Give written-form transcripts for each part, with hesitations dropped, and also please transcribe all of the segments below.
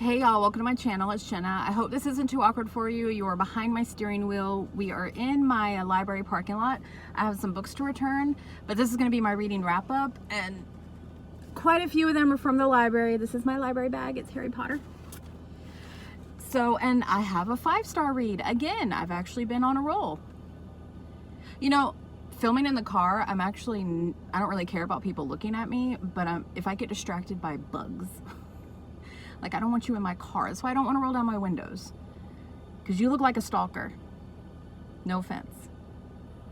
Hey y'all, welcome to my channel. It's Jenna. I hope this isn't too awkward for you. You are behind my steering wheel. We are in my library parking lot. I have some books to return, but this is going to be my reading wrap up, and quite a few of them are from the library. This is my library bag. It's Harry Potter. So, and I have a 5-star read. Again, I've actually been on a roll. You know, filming in the car, I don't really care about people looking at me, but if I get distracted by bugs, like, I don't want you in my car. That's why I don't want to roll down my windows. Because you look like a stalker. No offense.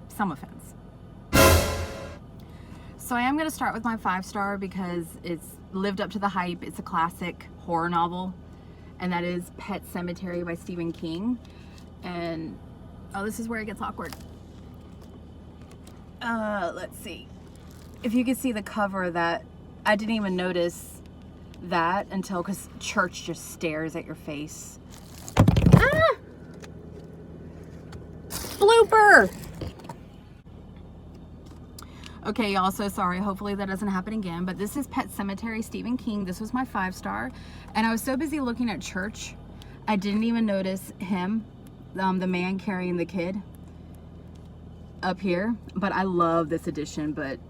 Some offense. So I am going to start with my 5-star because it's lived up to the hype. It's a classic horror novel. And that is Pet Sematary by Stephen King. And, oh, this is where it gets awkward. Let's see. If you can see the cover of that, I didn't even notice that until, because church just stares at your face. Ah! Blooper! Okay, y'all, so sorry. Hopefully that doesn't happen again, but this is Pet Sematary, Stephen King. This was my 5-star, and I was so busy looking at church, I didn't even notice him, the man carrying the kid up here, but I love this edition. But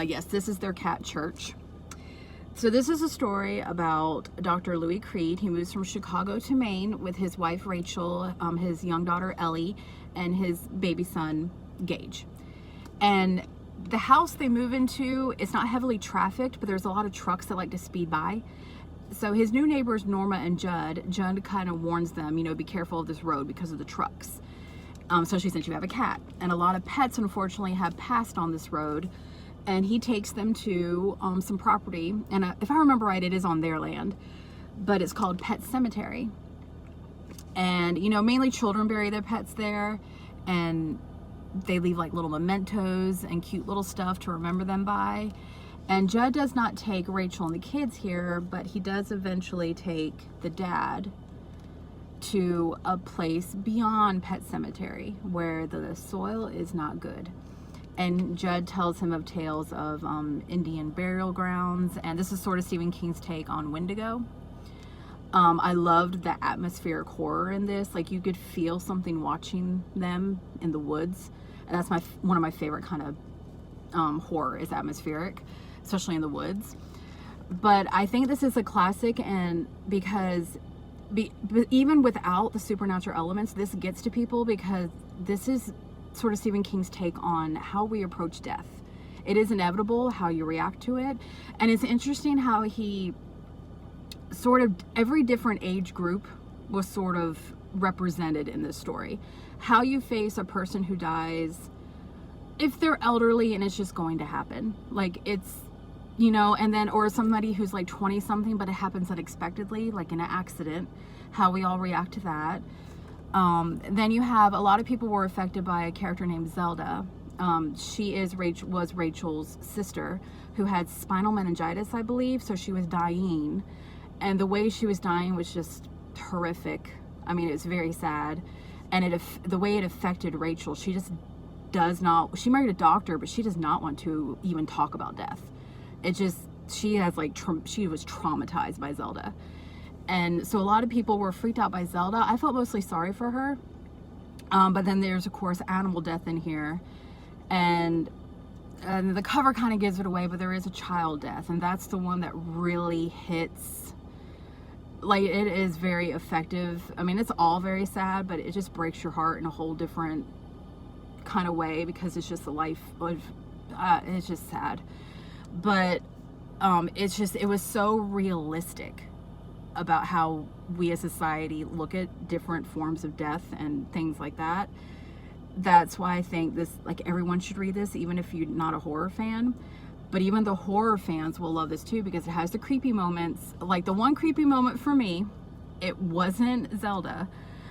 yes, this is their cat Church. So this is a story about Dr. Louis Creed. He moves from Chicago to Maine with his wife Rachel, his young daughter Ellie, and his baby son Gage. And the house they move into is not heavily trafficked, but there's a lot of trucks that like to speed by. So his new neighbors Norma and Judd kind of warns them, you know, be careful of this road because of the trucks, especially since you have a cat. And a lot of pets unfortunately have passed on this road. And he takes them to some property, and if I remember right, it is on their land, but it's called Pet Sematary. And, you know, mainly children bury their pets there, and they leave like little mementos and cute little stuff to remember them by. And Judd does not take Rachel and the kids here, but he does eventually take the dad to a place beyond Pet Sematary where the soil is not good. And Judd tells him of tales of Indian burial grounds, and this is sort of Stephen King's take on Wendigo. I loved the atmospheric horror in this. Like, you could feel something watching them in the woods, and that's one of my favorite kind of horror is atmospheric, especially in the woods. But I think this is a classic, and because even without the supernatural elements, this gets to people because this is sort of Stephen King's take on how we approach death. It is inevitable how you react to it, and it's interesting how he sort of, every different age group was sort of represented in this story. How you face a person who dies, if they're elderly and it's just going to happen, like, it's, you know, and then, or somebody who's like 20 something but it happens unexpectedly, like in an accident, how we all react to that. Then you have a lot of people were affected by a character named Zelda. She was Rachel's sister who had spinal meningitis, I believe, so she was dying, and the way she was dying was just horrific. I mean, it's very sad, and the way it affected Rachel, she just does not, she married a doctor, but she does not want to even talk about death. It just, she has like, she was traumatized by Zelda. And so a lot of people were freaked out by Zelda. I felt mostly sorry for her. But then there's, of course, animal death in here. And the cover kind of gives it away, but there is a child death. And that's the one that really hits. Like, it is very effective. I mean, it's all very sad, but it just breaks your heart in a whole different kind of way because it's just the life of, it's just sad. But it was so realistic about how we as society look at different forms of death and things like that. That's why I think this, like, everyone should read this, even if you're not a horror fan. But even the horror fans will love this too, because it has the creepy moments. Like, the one creepy moment for me, it wasn't Zelda,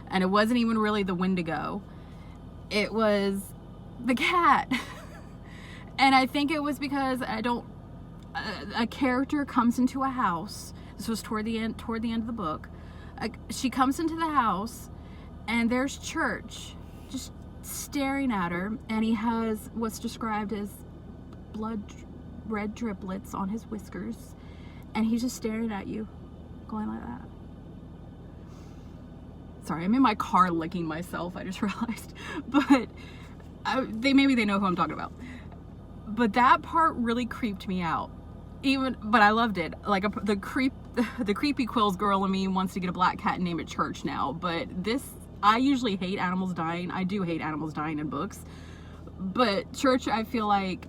and it wasn't even really the Wendigo. It was the cat. And I think it was because a character comes into a house. This was toward the end of the book. She comes into the house, and there's Church just staring at her, and he has what's described as blood red driplets on his whiskers, and he's just staring at you, going like that. sorry, I'm in my car licking myself, I just realized. But maybe they know who I'm talking about. But that part really creeped me out. But I loved it. Like the creepy Quills girl in me wants to get a black cat and name it Church now. But I usually hate animals dying. I do hate animals dying in books. But Church, I feel like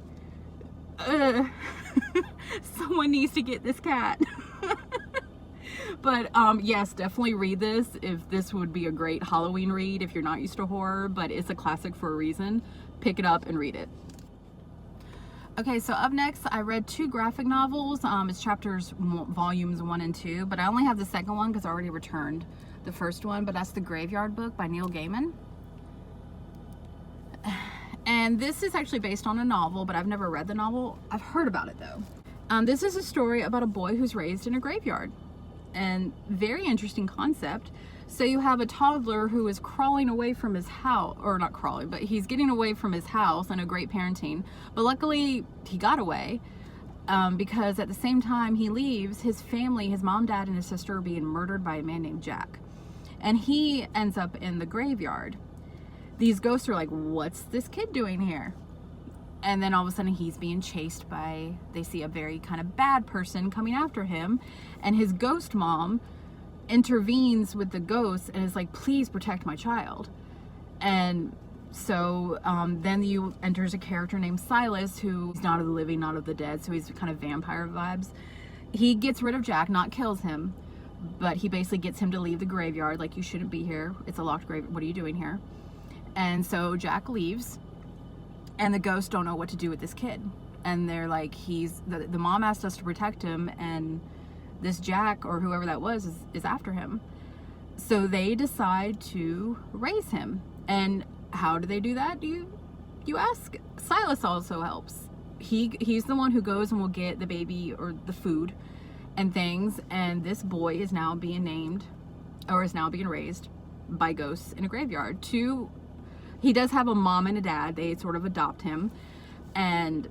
someone needs to get this cat. But yes, definitely read this. If this would be a great Halloween read if you're not used to horror, but it's a classic for a reason. Pick it up and read it. Okay, so up next, I read 2 graphic novels. It's volumes 1 and 2, but I only have the second one because I already returned the first one, but that's The Graveyard Book by Neil Gaiman. And this is actually based on a novel, but I've never read the novel. I've heard about it though. This is a story about a boy who's raised in a graveyard, and very interesting concept. So you have a toddler who is crawling away from his house, or not crawling, but he's getting away from his house, and a great parenting. But luckily he got away because at the same time he leaves, his family, his mom, dad, and his sister are being murdered by a man named Jack. And he ends up in the graveyard. These ghosts are like, what's this kid doing here? And then all of a sudden he's being chased by, they see a very kind of bad person coming after him, and his ghost mom intervenes with the ghost and is like, please protect my child. And so then you enters a character named Silas, who's not of the living, not of the dead, so he's kind of vampire vibes. He gets rid of Jack, not kills him, but he basically gets him to leave the graveyard, like, you shouldn't be here, it's a locked graveyard, what are you doing here? And so Jack leaves, and the ghosts don't know what to do with this kid, and they're like, the mom asked us to protect him, and this Jack, or whoever that was, is after him. So they decide to raise him. And how do they do that, you ask? Silas also helps. He's the one who goes and will get the baby or the food and things, and this boy is now being raised by ghosts in a graveyard. He does have a mom and a dad. They sort of adopt him, and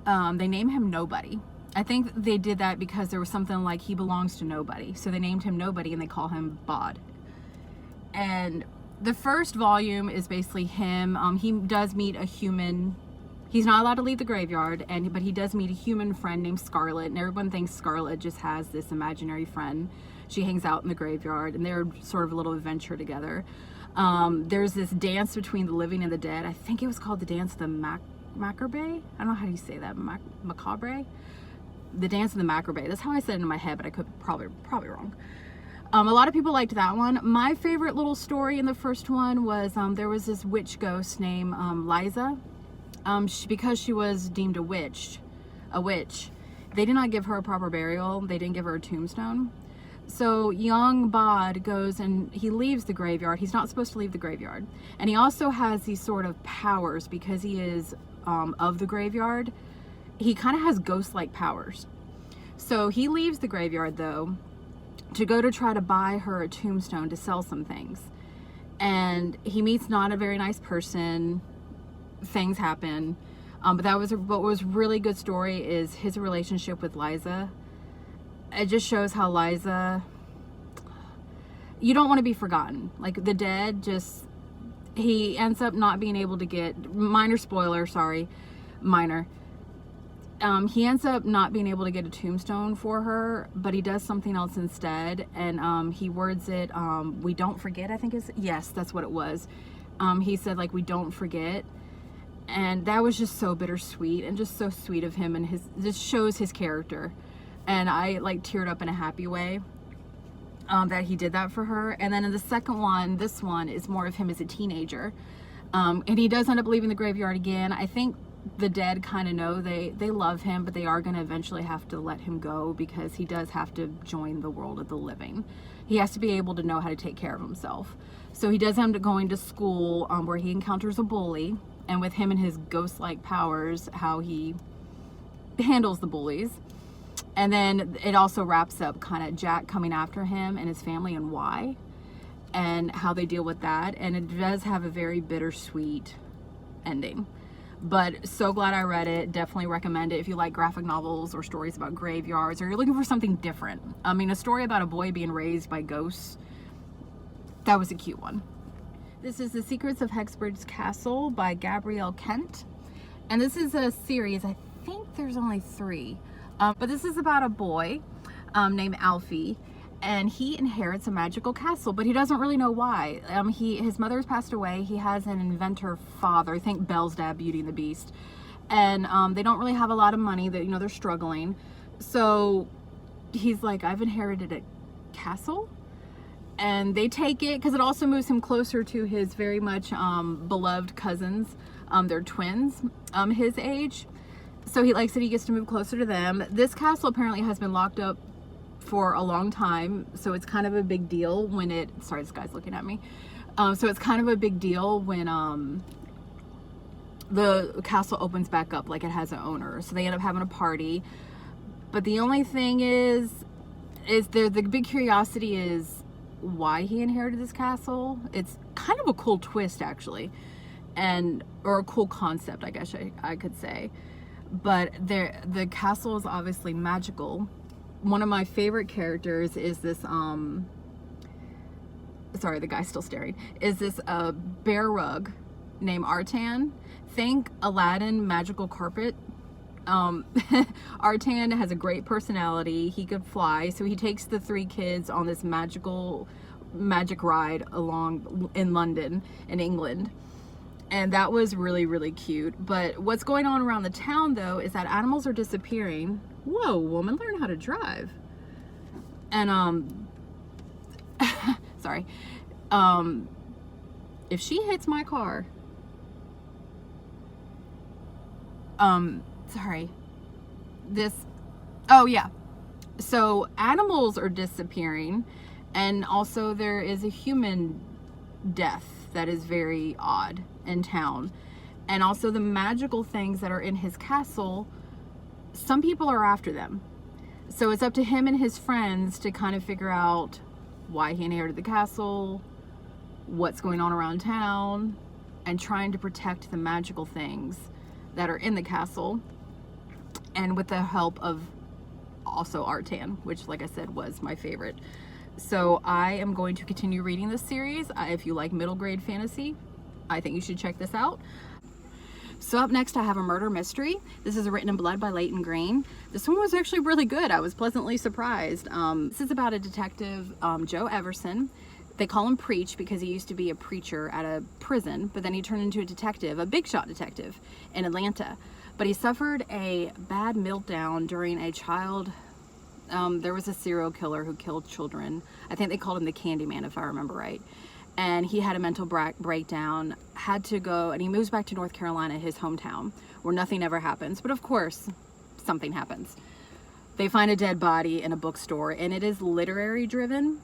they name him Nobody. I think they did that because there was something like, he belongs to nobody. So they named him Nobody, and they call him Bod. And the first volume is basically him. He does meet a human. He's not allowed to leave the graveyard, but he does meet a human friend named Scarlet. And everyone thinks Scarlet just has this imaginary friend. She hangs out in the graveyard, and they're sort of a little adventure together. There's this dance between the living and the dead. I think it was called the Dance of the Macabre. I don't know how you say that. Macabre? The Dance of the Macabre. That's how I said it in my head, but I could probably wrong. A lot of people liked that one. My favorite little story in the first one was there was this witch ghost named Liza. Because she was deemed a witch, they did not give her a proper burial. They didn't give her a tombstone. So young Bod goes and he leaves the graveyard. He's not supposed to leave the graveyard. And he also has these sort of powers because he is of the graveyard. He kind of has ghost-like powers. So he leaves the graveyard though to go to try to buy her a tombstone to sell some things. And he meets not a very nice person. Things happen. But what was really good story is his relationship with Liza. It just shows how Liza, you don't want to be forgotten. Like the dead, he ends up not being able to get, minor spoiler, sorry, minor. He ends up not being able to get a tombstone for her, but he does something else instead, and he words it, we don't forget, I think yes, that's what it was. He said, like, we don't forget, and that was just so bittersweet, and just so sweet of him, and this shows his character, and I, like, teared up in a happy way, that he did that for her. And then in the second one, this one is more of him as a teenager, and he does end up leaving the graveyard again. I think the dead kind of know they love him, but they are going to eventually have to let him go because he does have to join the world of the living. He has to be able to know how to take care of himself. So he does end up going to school where he encounters a bully, and with him and his ghost-like powers, how he handles the bullies. And then it also wraps up kind of Jack coming after him and his family and why, and how they deal with that. And it does have a very bittersweet ending. But so glad I read it. Definitely recommend it if you like graphic novels or stories about graveyards, or you're looking for something different. I mean, a story about a boy being raised by ghosts, That was a cute one. This is The Secrets of Hexbridge Castle by Gabrielle Kent. And this is a series, I think there's only 3. But this is about a boy named Alfie. And he inherits a magical castle, but he doesn't really know why. His mother has passed away. He has an inventor father, I think Belle's dad, Beauty and the Beast. And they don't really have a lot of money. That, you know, they're struggling. So he's like, I've inherited a castle. And they take it because it also moves him closer to his very much beloved cousins. They're twins, his age. So he likes that he gets to move closer to them. This castle apparently has been locked up for a long time, so it's kind of a big deal when it, sorry, this guy's looking at me. So it's kind of a big deal when the castle opens back up, like it has an owner. So they end up having a party. But the only thing is there, the big curiosity is why he inherited this castle. It's kind of a cool twist, actually, or a cool concept, I guess I could say. But the castle is obviously magical. One of my favorite characters is this, sorry, the guy's still staring, is this bear rug named Artan. Think Aladdin magical carpet. Artan has a great personality. He could fly, so he takes the 3 kids on this magic ride along in London, in England. And that was really, really cute. But what's going on around the town, though, is that animals are disappearing. Whoa, woman, learn how to drive. And, sorry. If she hits my car, sorry. Oh yeah. So animals are disappearing, and also there is a human death that is very odd in town. And also the magical things that are in his castle, some people are after them. So it's up to him and his friends to kind of figure out why he inherited the castle, what's going on around town, and trying to protect the magical things that are in the castle. And with the help of also Artan, which, like I said, was my favorite. So I am going to continue reading this series. If you like middle grade fantasy, I think you should check this out. So up next I have a murder mystery. This is Written in Blood by Leighton Green. This one was actually really good. I was pleasantly surprised. This is about a detective, Joe Everson. They call him Preach because he used to be a preacher at a prison, but then he turned into a detective, a big shot detective in Atlanta. But he suffered a bad meltdown during a child. There was a serial killer who killed children. I think they called him the Candyman, if I remember right. And he had a mental breakdown, had to go, and he moves back to North Carolina, his hometown, where nothing ever happens. But of course, something happens. They find a dead body in a bookstore, and it is literary driven.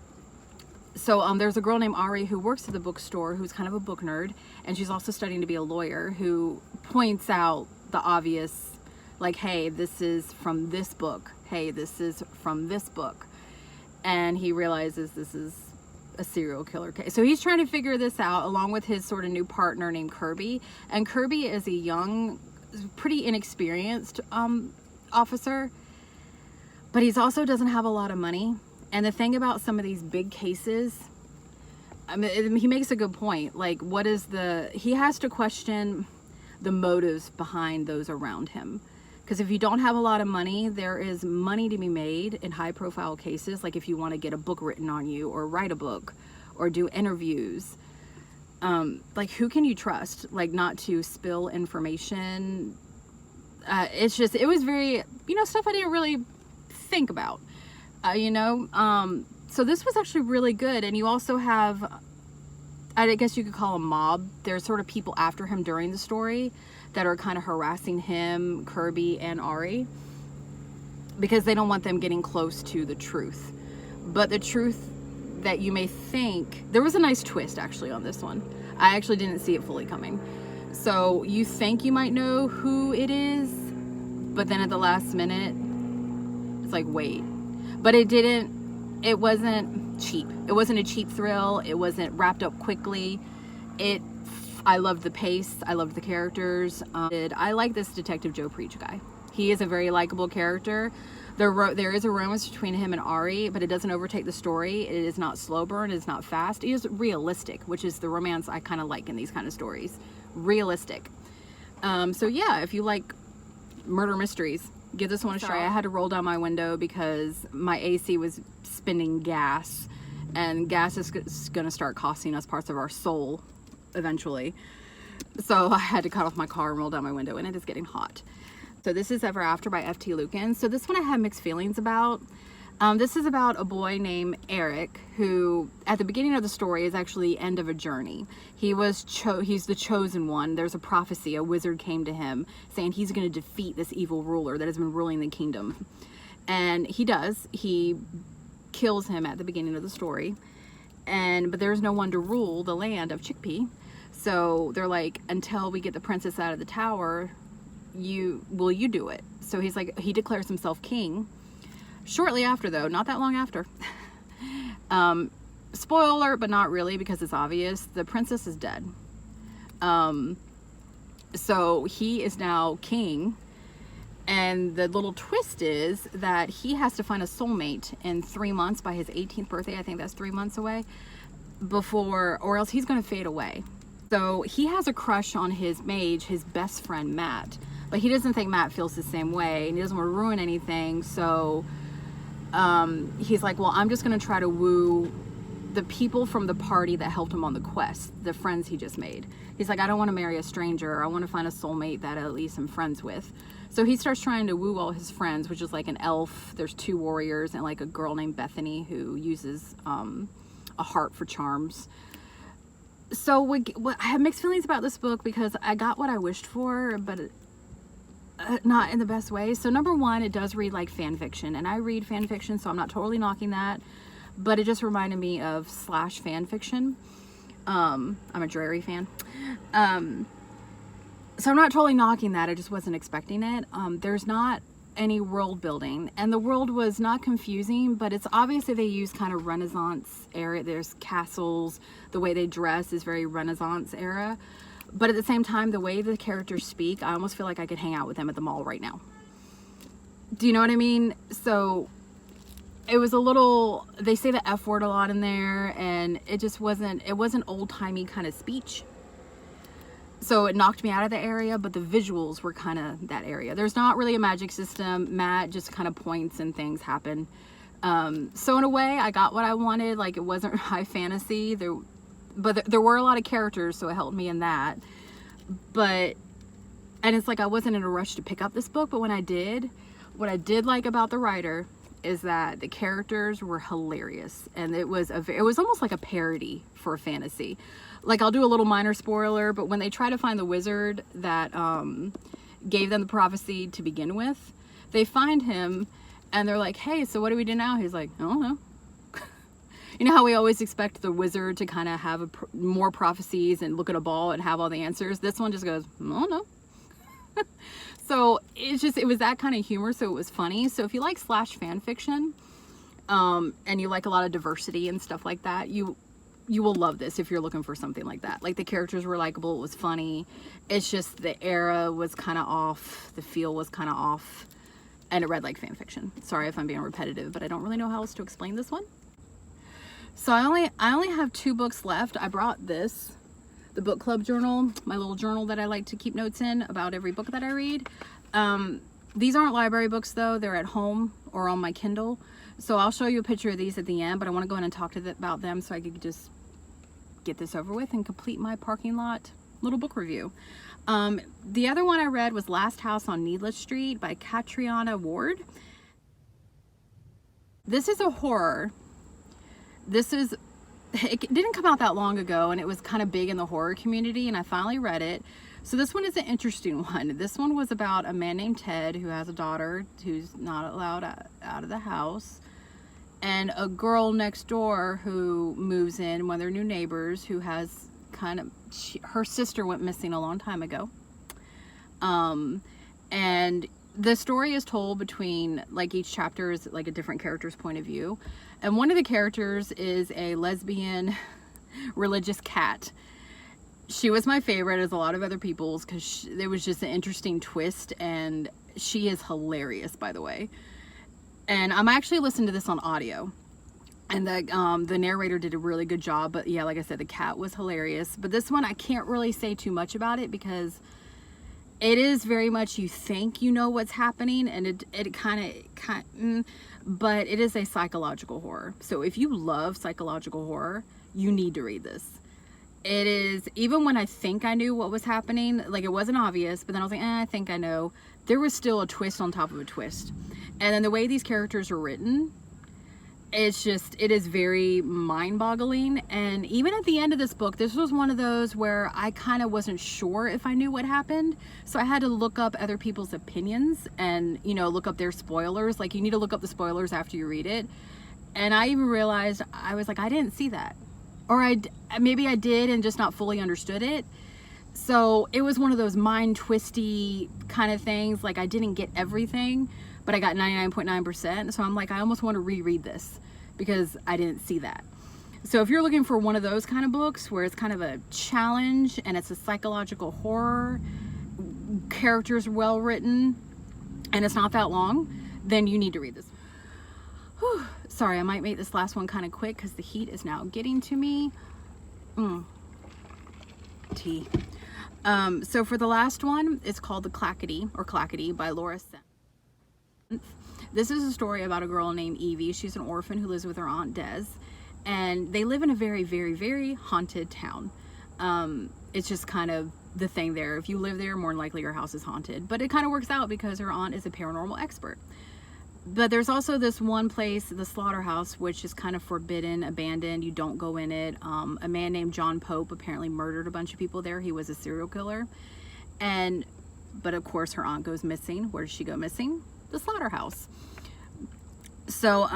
So there's a girl named Ari who works at the bookstore who's kind of a book nerd, and she's also studying to be a lawyer, who points out the obvious, like, hey, this is from this book. Hey, this is from this book. And he realizes this is a serial killer case. So he's trying to figure this out along with his sort of new partner named Kirby. And Kirby is a young, pretty inexperienced officer, but he's also doesn't have a lot of money. And the thing about some of these big cases, I mean, he makes a good point. Like, he has to question the motives behind those around him. Because if you don't have a lot of money, there is money to be made in high profile cases. Like if you want to get a book written on you, or write a book, or do interviews. Like, who can you trust? Like, not to spill information. It was very, stuff I didn't really think about. So this was actually really good. And you also have, I guess you could call a mob. There's sort of people after him during the story that are kind of harassing him, Kirby, and Ari, because they don't want them getting close to the truth. But the truth that you may think, there was a nice twist actually on this one. I actually didn't see it fully coming. So you think you might know who it is, but then at the last minute, it's like, wait. But it wasn't cheap. It wasn't a cheap thrill. It wasn't wrapped up quickly. I loved the pace. I loved the characters. I like this Detective Joe Preach guy. He is a very likable character. There is a romance between him and Ari, but it doesn't overtake the story. It is not slow burn. It is not fast. It is realistic, which is the romance I kind of like in these kind of stories. Realistic. So yeah, if you like murder mysteries, give this one a try. I had to roll down my window because my AC was spinning gas, and gas is going to start costing us parts of our soul eventually. So I had to cut off my car and roll down my window, and it is getting hot. So this is Ever After by F.T. Lucan. So this one I had mixed feelings about. This is about a boy named Eric who, at the beginning of the story, is actually the end of a journey. He's the chosen one. There's a prophecy. A wizard came to him saying he's going to defeat this evil ruler that has been ruling the kingdom. And he does. He kills him at the beginning of the story. But there's no one to rule the land of Chickpea. So they're like, until we get the princess out of the tower, will you do it? So he's like, he declares himself king. Shortly after, though, not that long after, spoiler alert, but not really because it's obvious, the princess is dead. So he is now king, and the little twist is that he has to find a soulmate in 3 months by his 18th birthday. I think that's 3 months away, or else he's going to fade away. So he has a crush on his mage, his best friend Matt, but he doesn't think Matt feels the same way, and he doesn't want to ruin anything. So he's like, well, I'm just going to try to woo the people from the party that helped him on the quest, the friends he just made. He's like, I don't want to marry a stranger. I want to find a soulmate that at least I'm friends with. So he starts trying to woo all his friends, which is like an elf. There's 2 warriors and like a girl named Bethany who uses a heart for charms. So I have mixed feelings about this book because I got what I wished for, but not in the best way. So number one, it does read like fan fiction, and I read fan fiction, so I'm not totally knocking that, but it just reminded me of / fan fiction. I'm a Drary fan. So I'm not totally knocking that. I just wasn't expecting it. There's not any world building, and the world was not confusing, but it's obvious that they use kind of Renaissance era. There's castles, the way they dress is very Renaissance era, but at the same time, the way the characters speak, I almost feel like I could hang out with them at the mall right now. Do you know what I mean? So it was a little, they say the F word a lot in there, and it wasn't old-timey kind of speech. So it knocked me out of the area, but the visuals were kind of that area. There's not really a magic system. Matt just kind of points and things happen. So in a way, I got what I wanted. Like, it wasn't high fantasy. But there were a lot of characters, so it helped me in that. And it's like I wasn't in a rush to pick up this book, but when I did, what I did like about the writer is that the characters were hilarious, and it was almost like a parody for a fantasy. Like, I'll do a little minor spoiler, but when they try to find the wizard that gave them the prophecy to begin with, they find him and they're like, hey, so what do we do now? He's like, I don't know. You know how we always expect the wizard to kind of have more prophecies and look at a ball and have all the answers? This one just goes, I don't know. So it was that kind of humor, so it was funny. So if you like / fan fiction, and you like a lot of diversity and stuff like that, you will love this if you're looking for something like that. Like, the characters were likable, it was funny. It's just the era was kind of off, the feel was kind of off, and it read like fan fiction. Sorry if I'm being repetitive, but I don't really know how else to explain this one. So I only have 2 books left. I brought this, the book club journal, my little journal that I like to keep notes in about every book that I read. These aren't library books though, they're at home or on my Kindle. So I'll show you a picture of these at the end, but I want to go in and talk about them so I could just get this over with and complete my parking lot little book review. The other one I read was Last House on Needless Street by Catriona Ward. This is a horror. It didn't come out that long ago, and it was kind of big in the horror community, and I finally read it. So this one is an interesting one. This one was about a man named Ted who has a daughter who's not allowed out of the house, and a girl next door who moves in, one of their new neighbors, who has her sister went missing a long time ago. And the story is told between, like, each chapter is like a different character's point of view. And one of the characters is a lesbian religious cat. She was my favorite, as a lot of other people's, because there was just an interesting twist, and she is hilarious, by the way. And I'm actually listening to this on audio. And the narrator did a really good job. But yeah, like I said, the cat was hilarious. But this one, I can't really say too much about it because it is very much you think you know what's happening. And it kind of, but it is a psychological horror. So if you love psychological horror, you need to read this. It is, even when I think I knew what was happening, like it wasn't obvious, but then I was like, I think I know. There was still a twist on top of a twist. And then the way these characters are written, it's just, it is very mind-boggling. And even at the end of this book, this was one of those where I kind of wasn't sure if I knew what happened. So I had to look up other people's opinions and, you know, look up their spoilers. Like, you need to look up the spoilers after you read it. And I even realized, I was like, I didn't see that. Or maybe I did and just not fully understood it. So it was one of those mind twisty kind of things. Like, I didn't get everything, but I got 99.9%. So I'm like, I almost want to reread this because I didn't see that. So if you're looking for one of those kind of books where it's kind of a challenge and it's a psychological horror, characters well written, and it's not that long, then you need to read this. Whew. Sorry, I might make this last one kind of quick because the heat is now getting to me. Tea. So for the last one, it's called The Clackety or Clackety by Laura Senf. This is a story about a girl named Evie. She's an orphan who lives with her aunt Des, and they live in a very, very, very haunted town. It's just kind of the thing there. If you live there, more than likely your house is haunted. But it kind of works out because her aunt is a paranormal expert. But there's also this one place, the slaughterhouse, which is kind of forbidden, abandoned. You don't go in it. A man named John Pope apparently murdered a bunch of people there. He was a serial killer. But of course her aunt goes missing. Where does she go missing? The slaughterhouse. So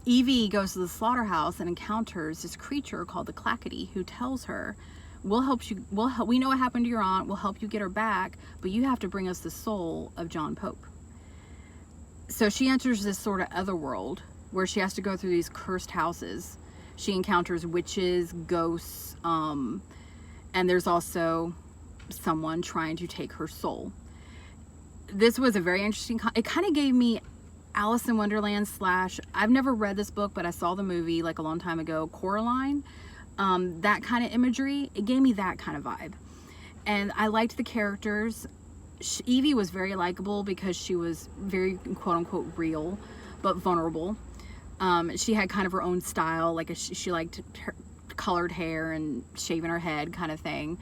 Evie goes to the slaughterhouse and encounters this creature called the Clackety, who tells her, we'll help you, we know what happened to your aunt, we'll help you get her back, but you have to bring us the soul of John Pope. So she enters this sort of other world where she has to go through these cursed houses. She encounters witches, ghosts, and there's also someone trying to take her soul. This was a very interesting, it kind of gave me Alice in Wonderland / I've never read this book, but I saw the movie like a long time ago, Coraline. That kind of imagery, it gave me that kind of vibe. And I liked the characters. Evie was very likable because she was very quote-unquote real but vulnerable. She had kind of her own style, like she liked her colored hair and shaving her head kind of thing.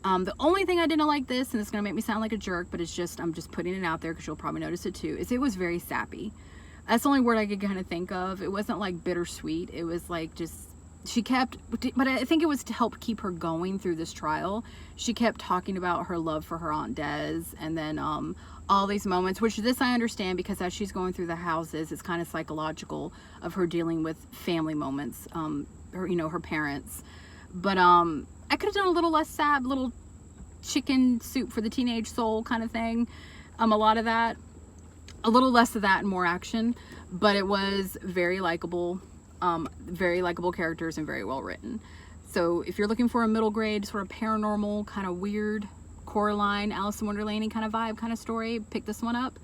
The only thing I didn't like this, and it's gonna make me sound like a jerk, but it's just, I'm just putting it out there because you'll probably notice it too, is it was very sappy. That's the only word I could kind of think of. It wasn't like bittersweet. It was like just, she kept, but I think it was to help keep her going through this trial. She kept talking about her love for her Aunt Des, and then all these moments, which this I understand because as she's going through the houses, it's kind of psychological of her dealing with family moments, her, you know, her parents. But I could have done a little less sad, little chicken soup for the teenage soul kind of thing. A lot of that, a little less of that and more action, but it was very likable. Very likable characters and very well written. So if you're looking for a middle grade sort of paranormal kind of weird Coraline, Alice in Wonderland kind of vibe kind of story, pick this one up.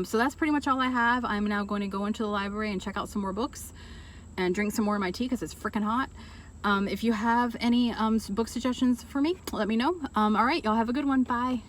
So that's pretty much all I have. I'm now going to go into the library and check out some more books and drink some more of my tea because it's freaking hot. If you have any book suggestions for me, let me know. All right, y'all have a good one. Bye.